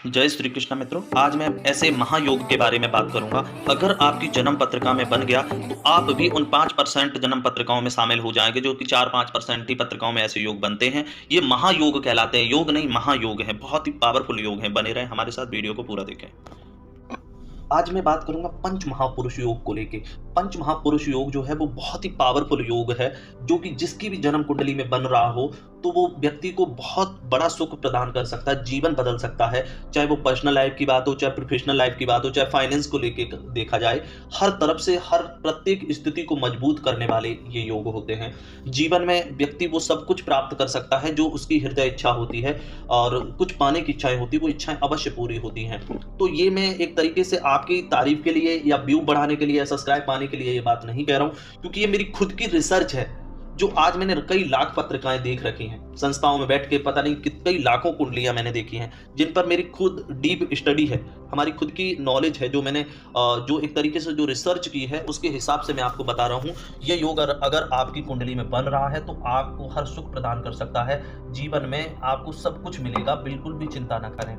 जय श्री कृष्ण मित्रों। आज मैं ऐसे महायोग के बारे में बात करूंगा। अगर आपकी जन्म पत्रिका में बन गया तो आप भी उन 5% जन्म पत्रिकाओं में शामिल हो जाएंगे, जो कि 4-5% ही पत्रिकाओं में ऐसे योग बनते हैं। ये महायोग कहलाते हैं, योग नहीं महायोग है। बहुत ही पावरफुल योग है। बने रहें हमारे साथ, वीडियो को पूरा देखें। आज मैं बात करूंगा पंच महापुरुष योग को लेके। पंच महापुरुष योग जो है वो बहुत ही पावरफुल योग है, जो कि जिसकी भी जन्म कुंडली में बन रहा हो तो वो व्यक्ति को बहुत बड़ा सुख प्रदान कर सकता है, जीवन बदल सकता है। चाहे वो पर्सनल लाइफ की बात हो, चाहे प्रोफेशनल लाइफ की बात हो, चाहे फाइनेंस को लेके देखा जाए, हर तरफ से हर प्रत्येक स्थिति को मजबूत करने वाले ये योग होते हैं। जीवन में व्यक्ति वो सब कुछ प्राप्त कर सकता है जो उसकी हृदय इच्छा होती है, और कुछ पाने की इच्छाएं होती है, वो इच्छाएं अवश्य पूरी होती हैं। तो ये मैं एक तरीके से आपकी तारीफ के लिए या व्यू बढ़ाने के लिए या सब्सक्राइब पाने के लिए ये बात नहीं कह रहा हूं, क्योंकि ये मेरी खुद की रिसर्च है। जो आज मैंने कई लाख पत्रिकाएं देख रखी हैं, संस्थाओं में बैठ के पता नहीं कई लाखों कुंडलियां मैंने देखी हैं, जिन पर मेरी खुद डीप स्टडी है, हमारी खुद की नॉलेज है, जो मैंने जो एक तरीके से जो रिसर्च की है उसके हिसाब से मैं आपको बता रहा हूं। ये योग अगर आपकी कुंडली में बन रहा है तो आपको हर सुख प्रदान कर सकता है। जीवन में आपको सब कुछ मिलेगा, बिल्कुल भी चिंता ना करें।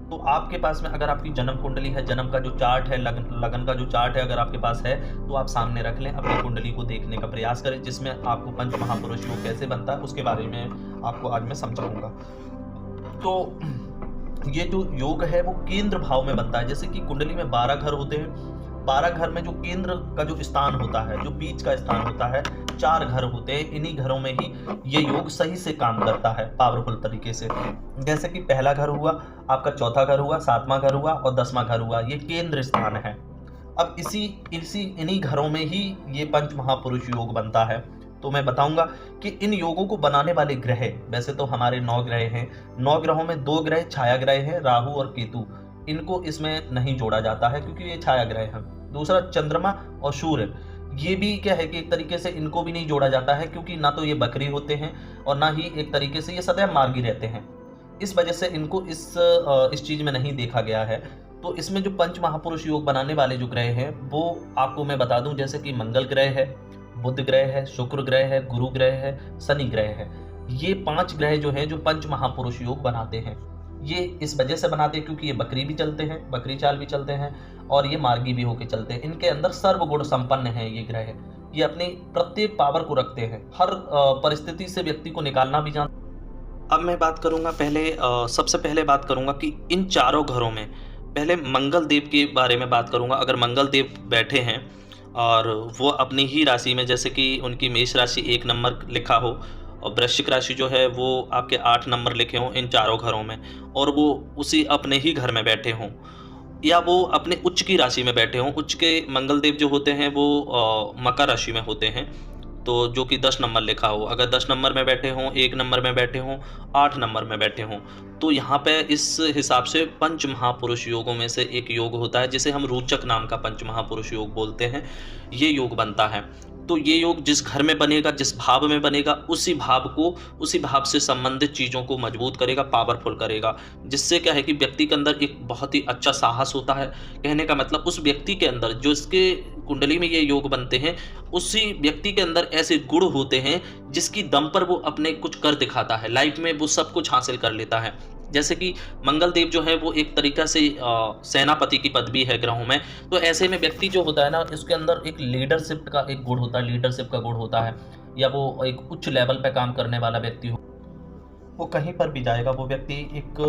तो आपके पास में अगर आपकी जन्म कुंडली है, जन्म का जो चार्ट है, लगन का जो चार्ट है अगर आपके पास है, तो आप सामने रख लें, अपनी कुंडली को देखने का प्रयास करें, जिसमें आपको पंच महापुरुष योग कैसे बनता है उसके बारे में आपको आज मैं समझाऊंगा। तो ये जो योग है वो केंद्र भाव में बनता है। जैसे कि कुंडली में 12 घर होते हैं, 12 घर में जो केंद्र का जो स्थान होता है, जो बीच का स्थान होता है, 4 घर होते हैं। इन्हीं घरों में ही ये योग सही से काम करता है, पावरफुल तरीके से। जैसे कि पहला घर हुआ, आपका चौथा घर हुआ, 7वां घर हुआ और 10वां घर हुआ, ये केंद्र स्थान है। अब इन्हीं घरों में ही ये पंच महापुरुष योग बनता है। तो मैं बताऊंगा कि इन योगों को बनाने वाले ग्रह, वैसे तो हमारे 9 ग्रह हैं, 9 ग्रहों में 2 ग्रह छाया ग्रह हैं, राहु और केतु। इनको इसमें नहीं जोड़ा जाता है क्योंकि ये छाया ग्रह हैं। दूसरा चंद्रमा और सूर्य, ये भी क्या है कि एक तरीके से इनको भी नहीं जोड़ा जाता है, क्योंकि ना तो ये बकरी होते हैं और ना ही एक तरीके से ये सदैव मार्गी रहते हैं। इस वजह से इनको इस चीज में नहीं देखा गया है। तो इसमें जो पंच महापुरुष योग बनाने वाले जो ग्रह हैं वो आपको मैं बता दूं, जैसे कि मंगल ग्रह है, बुध ग्रह है, शुक्र ग्रह है, गुरु ग्रह है, शनि ग्रह है। ये 5 ग्रह जो हैं जो पंच महापुरुष योग बनाते हैं। ये इस वजह से बनाते हैं क्योंकि ये बकरी भी चलते हैं, बकरी चाल भी चलते हैं, और ये मार्गी भी होके चलते हैं। इनके अंदर सर्वगुण संपन्न है ये ग्रह। ये अपनी प्रत्येक पावर को रखते हैं, हर परिस्थिति से व्यक्ति को निकालना भी जानते हैं। अब मैं बात करूंगा सबसे पहले बात करूंगा कि इन चारों घरों में पहले मंगल देव के बारे में बात करूंगा। अगर मंगल देव बैठे हैं और वो अपनी ही राशि में, जैसे कि उनकी मेष राशि 1 नंबर लिखा हो और वृश्चिक राशि जो है वो आपके 8 नंबर लिखे हों इन चारों घरों में, और वो उसी अपने ही घर में बैठे हों, या वो अपने उच्च की राशि में बैठे हों। उच्च के मंगल देव जो होते हैं वो मकर राशि में होते हैं, तो जो कि 10 नंबर लिखा हो। अगर 10 नंबर में बैठे हों, 1 नंबर में बैठे हों, 8 नंबर में बैठे हों, तो यहाँ पे इस हिसाब से पंच महापुरुष योगों में से एक योग होता है, जिसे हम रोचक नाम का पंच महापुरुष योग बोलते हैं। ये योग बनता है। तो ये योग जिस घर में बनेगा, जिस भाव में बनेगा, उसी भाव से संबंधित चीज़ों को मजबूत करेगा, पावरफुल करेगा। जिससे क्या है कि व्यक्ति के अंदर एक बहुत ही अच्छा साहस होता है। कहने का मतलब उस व्यक्ति के अंदर, जो इसके कुंडली में ये योग बनते हैं, उसी व्यक्ति के अंदर ऐसे गुण होते हैं जिसकी दम पर वो अपने कुछ कर दिखाता है, लाइफ में वो सब कुछ हासिल कर लेता है। जैसे कि मंगल देव जो है वो एक तरीका से सेनापति की पदवी है ग्रहों में। तो ऐसे में व्यक्ति जो होता है ना, इसके अंदर एक लीडरशिप का एक गुण होता है, लीडरशिप का गुण होता है, या वो एक उच्च लेवल पे काम करने वाला व्यक्ति हो, वो कहीं पर भी जाएगा वो व्यक्ति एक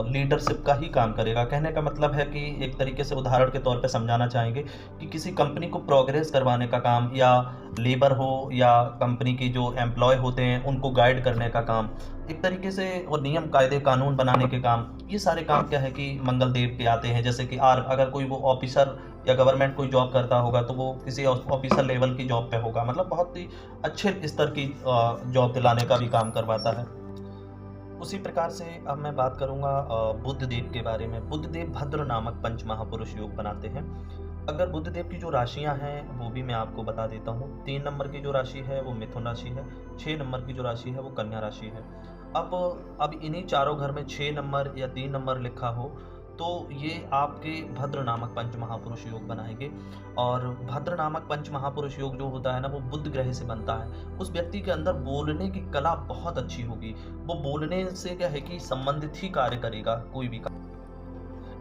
लीडरशिप का ही काम करेगा। कहने का मतलब है कि एक तरीके से उदाहरण के तौर पे समझाना चाहेंगे कि किसी कंपनी को प्रोग्रेस करवाने का काम, या लेबर हो या कंपनी की जो एम्प्लॉय होते हैं उनको गाइड करने का काम, एक तरीके से वो नियम कायदे कानून बनाने के काम, ये सारे काम क्या है कि मंगल देव के आते हैं। जैसे कि अगर कोई वो ऑफिसर या गवर्नमेंट कोई जॉब करता होगा तो वो किसी ऑफिसर लेवल की जॉब पे होगा, मतलब बहुत ही अच्छे स्तर की जॉब दिलाने का भी काम करवाता है। उसी प्रकार से अब मैं बात करूंगा बुध देव के बारे में। बुध देव भद्र नामक पंच महापुरुष योग बनाते हैं। अगर बुध देव की जो राशियां हैं वो भी मैं आपको बता देता हूँ। 3 नंबर की जो राशि है वो मिथुन राशि है, 6 नंबर की जो राशि है वो कन्या राशि है। अब इन्हीं चारों घर में 6 नंबर या 3 नंबर लिखा हो तो ये आपके भद्र नामक पंच महापुरुष योग बनाएंगे। और भद्र नामक पंच महापुरुष योग जो होता है ना, वो बुध ग्रह से बनता है। उस व्यक्ति के अंदर बोलने की कला बहुत अच्छी होगी। वो बोलने से क्या है कि संबंधित ही कार्य करेगा कोई भी काम।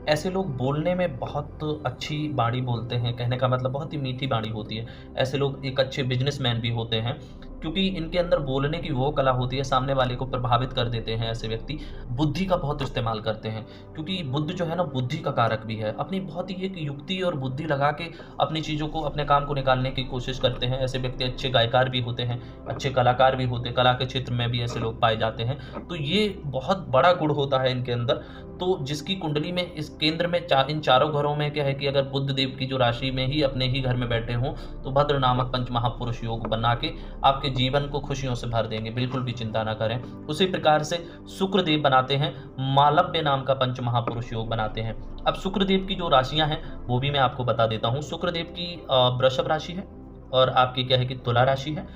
ऐसे लोग बोलने में बहुत अच्छी बाणी बोलते हैं, कहने का मतलब बहुत ही मीठी बाणी होती है। ऐसे लोग एक अच्छे बिज़नेसमैन भी होते हैं, क्योंकि इनके अंदर बोलने की वो कला होती है, सामने वाले को प्रभावित कर देते हैं ऐसे व्यक्ति। बुद्धि का बहुत इस्तेमाल करते हैं, क्योंकि बुद्ध जो है ना बुद्धि का कारक भी है। अपनी बहुत ही एक युक्ति और बुद्धि लगा के अपनी चीज़ों को, अपने काम को निकालने की कोशिश करते हैं। ऐसे व्यक्ति अच्छे गायकार भी होते हैं, अच्छे कलाकार भी होते हैं, कला के क्षेत्र में भी ऐसे लोग पाए जाते हैं। तो ये बहुत बड़ा गुण होता है इनके अंदर। तो जिसकी कुंडली में इस केंद्र में इन चारों घरों में क्या है कि अगर बुध देव की जो राशि में ही अपने ही घर में बैठे हों, तो भद्र नामक पंच महापुरुष योग बना के आपके जीवन को खुशियों से भर देंगे, बिल्कुल भी चिंता ना करें। उसी प्रकार से शुक्रदेव बनाते हैं, मालव्य नाम का पंच महापुरुष योग बनाते हैं। अब शुक्रदेव की जो राशियां हैं वो भी मैं आपको बता देता हूँ। शुक्रदेव की वृषभ राशि है, और आपकी क्या है कि तुला राशि है,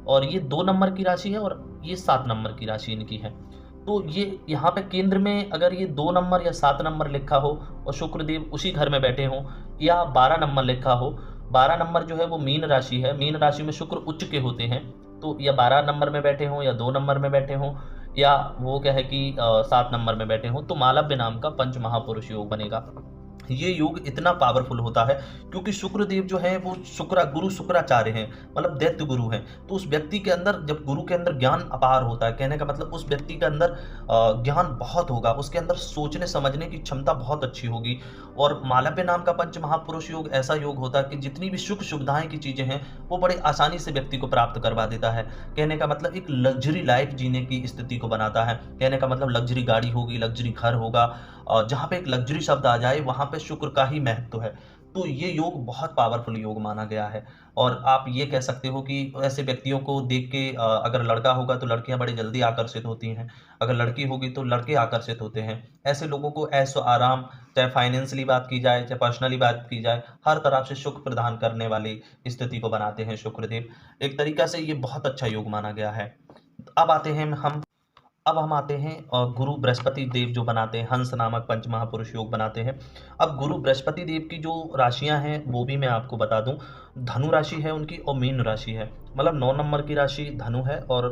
और ये 2 नंबर की राशि है, और ये 7 नंबर की राशि इनकी है। तो ये यहाँ पे केंद्र में अगर ये 2 नंबर या 7 नंबर लिखा हो और शुक्रदेव उसी घर में बैठे हों, या 12 नंबर लिखा हो, 12 नंबर जो है वो मीन राशि है, मीन राशि में शुक्र उच्च के होते हैं, तो या 12 नंबर में बैठे हों, या 2 नंबर में बैठे हों, या वो क्या है कि 7 नंबर में बैठे हों, तो मालव्य नाम का पंच महापुरुष योग बनेगा। ये योग इतना पावरफुल होता है क्योंकि शुक्रदेव जो है वो गुरु शुक्राचार्य हैं, मतलब दैत्य गुरु हैं। तो उस व्यक्ति के अंदर, जब गुरु के अंदर ज्ञान अपार होता है, कहने का मतलब उस व्यक्ति के अंदर ज्ञान बहुत होगा, उसके अंदर सोचने समझने की क्षमता बहुत अच्छी होगी। और मालव्य नाम का पंच महापुरुष योग ऐसा योग होता है कि जितनी भी सुख सुविधाएं की चीज़ें हैं वो बड़े आसानी से व्यक्ति को प्राप्त करवा देता है। कहने का मतलब एक लग्जरी लाइफ जीने की स्थिति को बनाता है। कहने का मतलब लग्जरी गाड़ी होगी, लग्जरी घर होगा, और जहाँ पे एक लग्जरी शब्द आ जाए वहाँ पे शुक्र का ही महत्व है। तो ये योग बहुत पावरफुल योग माना गया है। और आप ये कह सकते हो कि ऐसे व्यक्तियों को देख के अगर लड़का होगा तो लड़कियां बड़ी जल्दी आकर्षित होती हैं, अगर लड़की होगी तो लड़के आकर्षित होते हैं। ऐसे लोगों को ऐशो आराम, चाहे फाइनेंशियली बात की जाए, चाहे पर्सनली बात की जाए, हर तरफ से सुख प्रदान करने वाली स्थिति को बनाते हैं शुक्रदेव। एक तरीका से ये बहुत अच्छा योग माना गया है। अब हम आते हैं गुरु बृहस्पति देव जो बनाते हैं, हंस नामक पंच महापुरुष योग बनाते हैं। अब गुरु बृहस्पति देव की जो राशियां हैं वो भी मैं आपको बता दूं। धनु राशि है उनकी और मीन राशि है, मतलब 9 नंबर की राशि धनु है और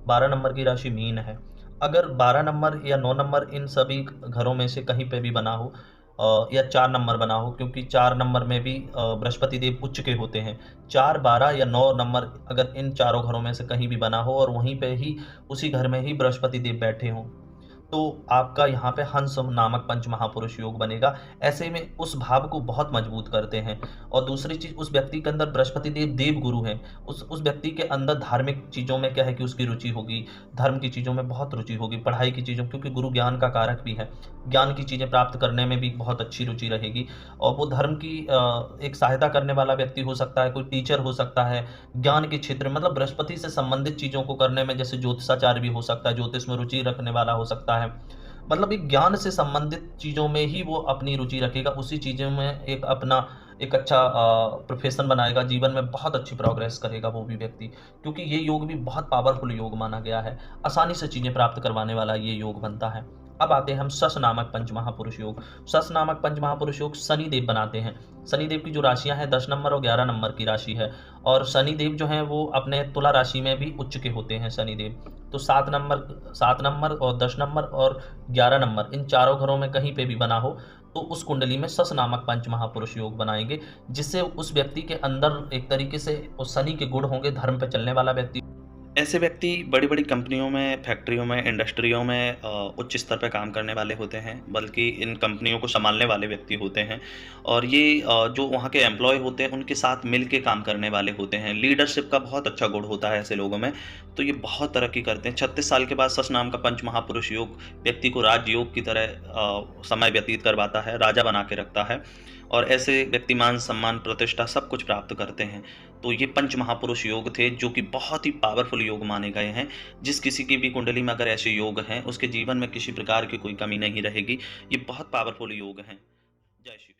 12 नंबर की राशि मीन है। अगर 12 नंबर या 9 नंबर इन सभी घरों में से कहीं पे भी बना हो, या 4 नंबर बना हो, क्योंकि 4 नंबर में भी बृहस्पति देव उच्च के होते हैं। 4, 12 या 9 नंबर अगर इन चारों घरों में से कहीं भी बना हो और वहीं पे ही उसी घर में ही बृहस्पति देव बैठे हों, तो आपका यहाँ पे हंस नामक पंच महापुरुष योग बनेगा। ऐसे में उस भाव को बहुत मजबूत करते हैं। और दूसरी चीज़, उस व्यक्ति के अंदर बृहस्पति देव देव गुरु हैं, उस व्यक्ति के अंदर धार्मिक चीज़ों में क्या है कि उसकी रुचि होगी, धर्म की चीज़ों में बहुत रुचि होगी, पढ़ाई की चीज़ों, क्योंकि गुरु ज्ञान का कारक भी है, ज्ञान की चीज़ें प्राप्त करने में भी बहुत अच्छी रुचि रहेगी। और वो धर्म की एक सहायता करने वाला व्यक्ति हो सकता है, कोई टीचर हो सकता है, ज्ञान के क्षेत्र में मतलब बृहस्पति से संबंधित चीज़ों को करने में, जैसे ज्योतिषाचार्य भी हो सकता है, ज्योतिष में रुचि रखने वाला हो सकता है। मतलब एक ज्ञान से संबंधित चीज़ों में ही वो अपनी रुचि रखेगा, उसी चीज़ों में एक अपना एक अच्छा प्रोफेशन बनाएगा, जीवन में बहुत अच्छी प्रोग्रेस करेगा वो भी व्यक्ति, क्योंकि ये योग भी बहुत पावरफुल योग माना गया है। आसानी से चीज़ें प्राप्त करवाने वाला ये योग बनता है। अब आते हैं हम शश नामक पंच महापुरुष योग। शश नामक पंच महापुरुष योग शनिदेव बनाते हैं। शनिदेव की जो राशियां हैं 10 नंबर और 11 नंबर की राशि है, और शनिदेव जो हैं वो अपने तुला राशि में भी उच्च के होते हैं शनिदेव। तो 7 नंबर और 10 नंबर और 11 नंबर इन चारों घरों में कहीं पे भी बना हो तो उस कुंडली में शश नामक पंच महापुरुष योग बनाएंगे, जिससे उस व्यक्ति के अंदर एक तरीके से उस शनि के गुण होंगे, धर्म पर चलने वाला व्यक्ति। ऐसे व्यक्ति बड़ी बड़ी कंपनियों में, फैक्ट्रियों में, इंडस्ट्रियों में उच्च स्तर पर काम करने वाले होते हैं, बल्कि इन कंपनियों को संभालने वाले व्यक्ति होते हैं। और ये जो वहाँ के एम्प्लॉय होते हैं उनके साथ मिल के काम करने वाले होते हैं। लीडरशिप का बहुत अच्छा गुण होता है ऐसे लोगों में, तो ये बहुत तरक्की करते हैं। 36 साल के बाद शश नाम का पंच महापुरुष योग व्यक्ति को राजयोग की तरह समय व्यतीत करवाता है, राजा बना के रखता है, और ऐसे व्यक्ति मान सम्मान प्रतिष्ठा सब कुछ प्राप्त करते हैं। तो ये पंच महापुरुष योग थे जो कि बहुत ही पावरफुल योग माने गए हैं। जिस किसी की भी कुंडली में अगर ऐसे योग हैं उसके जीवन में किसी प्रकार की कोई कमी नहीं रहेगी। ये बहुत पावरफुल योग हैं। जय श्री